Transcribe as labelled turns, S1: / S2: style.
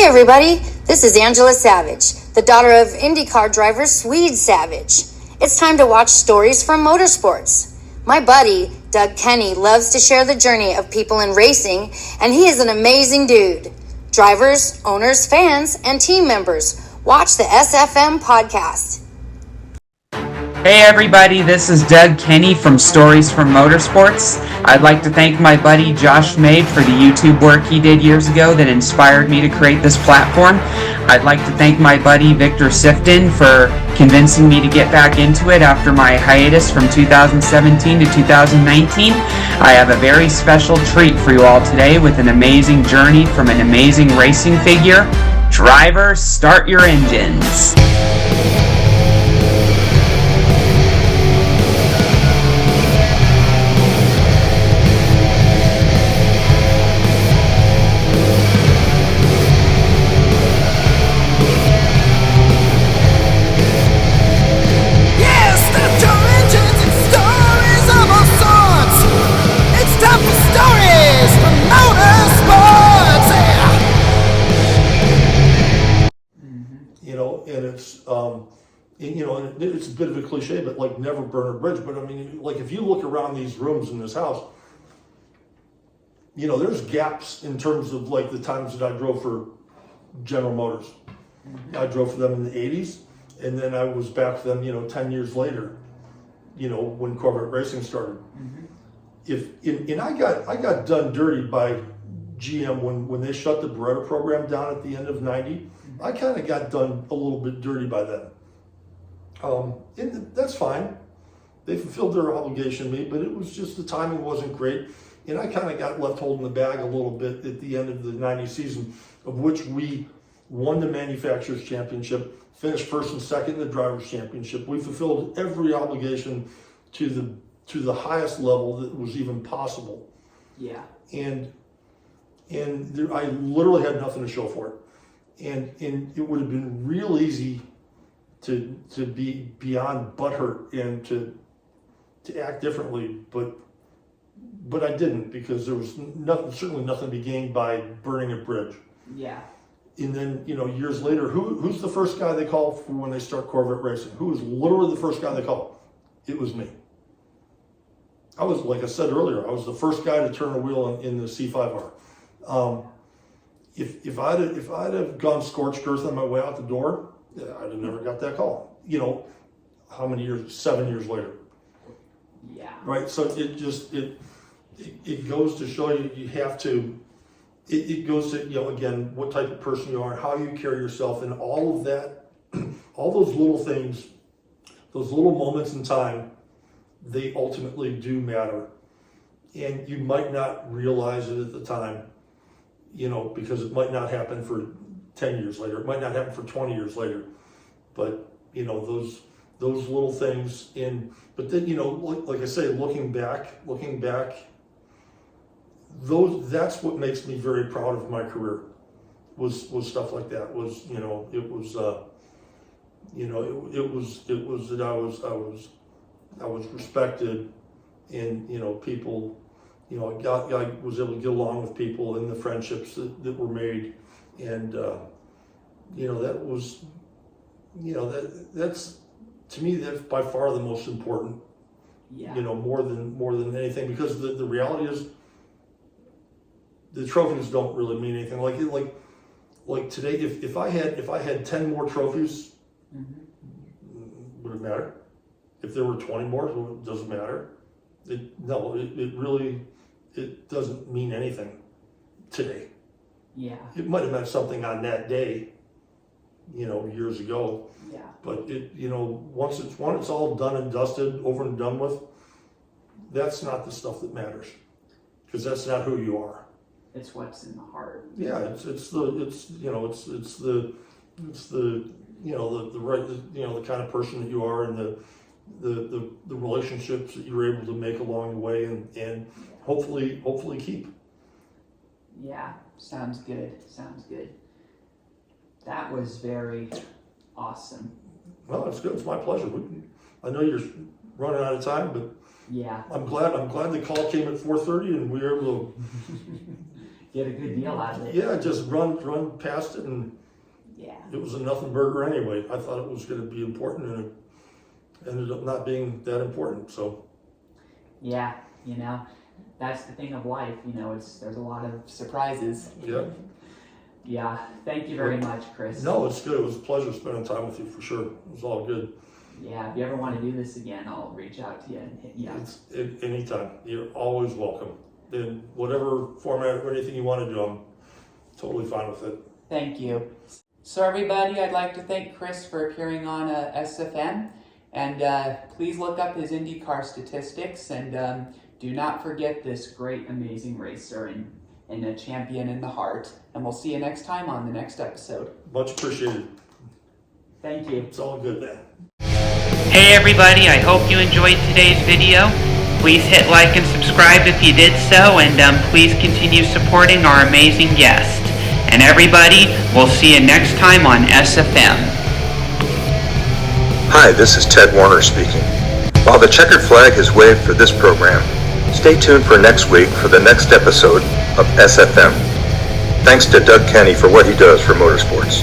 S1: everybody, this is Angela Savage, the daughter of IndyCar driver Swede Savage. It's time to watch stories from motorsports. My buddy, Doug Kenny, loves to share the journey of people in racing, and he is an amazing dude. Drivers, owners, fans, and team members, watch the SFM podcast.
S2: Hey everybody, this is Doug Kenny from Stories from Motorsports. I'd like to thank my buddy Josh Mabe for the YouTube work he did years ago that inspired me to create this platform. I'd like to thank my buddy Victor Sifton for convincing me to get back into it after my hiatus from 2017 to 2019. I have a very special treat for you all today with an amazing journey from an amazing racing figure. Drivers, start your engines.
S3: And it's a bit of a cliche, but like never burn a bridge. But I mean, like if you look around these rooms in this house, there's gaps in terms of like the times that I drove for General Motors. I drove for them in the 80s, and then I was back for them, 10 years later, when Corvette racing started. I got done dirty by GM when they shut the Beretta program down at the end of 90. I kind of got done a little bit dirty by then. And that's fine. They fulfilled their obligation to me, but it was just the timing wasn't great. And I kind of got left holding the bag a little bit at the end of the 90 season, of which we won the Manufacturers Championship, finished first and second in the Drivers' Championship. We fulfilled every obligation to the highest level that was even possible.
S2: Yeah.
S3: And I literally had nothing to show for it. And it would have been real easy to be beyond butthurt and to act differently, but I didn't, because there was certainly nothing to be gained by burning a bridge.
S2: Yeah.
S3: And then years later, who's the first guy they call for when they start Corvette racing? Who was literally the first guy they called? It was me. I was, like I said earlier, I was the first guy to turn a wheel in the C5R. If I'd have gone scorched earth on my way out the door, I'd have never got that call. How many years? 7 years later.
S2: Yeah.
S3: Right. So it goes to show you have to. It goes to again what type of person you are and how you carry yourself, and all of that, all those little things, those little moments in time, they ultimately do matter, and you might not realize it at the time. Because it might not happen for 10 years later. It might not happen for 20 years later. But, those little things but then, like I say, looking back, that's what makes me very proud of my career was stuff like that. It was that I was respected, and people, I was able to get along with people, and the friendships that were made, and that was, that's to me, that's by far the most important.
S2: Yeah.
S3: More than anything, because the reality is the trophies don't really mean anything. Like today, if I had 10 more trophies, would it matter? If there were 20 more, it doesn't matter. It really doesn't mean anything today. Yeah. It might have meant something on that day, years ago. Yeah. But once it's all done and dusted, over and done with, that's not the stuff that matters, because that's not who you are.
S2: It's what's in the heart.
S3: Yeah. It's the kind of person that you are, and the relationships that you're able to make along the way, and hopefully keep.
S2: Yeah, sounds good. That was very awesome.
S3: Well, it's good. It's my pleasure. I know you're running out of time, but yeah, I'm glad the call came at 4:30 and we were able to
S2: get a good deal out of it.
S3: Yeah, just run past it, and
S2: Yeah.
S3: it was a nothing burger anyway. I thought it was going to be important, and it ended up not being that important. So
S2: Yeah, you know, that's the thing of life. You know, there's a lot of surprises.
S3: yeah.
S2: Yeah. Thank you very much, Chris.
S3: No, it's good. It was a pleasure spending time with you for sure. It was all good.
S2: Yeah. If you ever want to do this again, I'll reach out to you and hit you up.
S3: Anytime. You're always welcome. In whatever format or anything you want to do, I'm totally fine with it.
S2: Thank you. So everybody, I'd like to thank Chris for appearing on SFM, and please look up his IndyCar statistics, and do not forget this great, amazing racer and a champion in the heart. And we'll see you next time on the next episode.
S3: Much appreciated.
S2: Thank you.
S3: It's all good, man.
S2: Hey everybody, I hope you enjoyed today's video. Please hit like and subscribe if you did so, and please continue supporting our amazing guest. And everybody, we'll see you next time on SFM.
S4: Hi, this is Ted Warner speaking. While the checkered flag is waved for this program, stay tuned for next week for the next episode of SFM. Thanks to Doug Kenny for what he does for motorsports.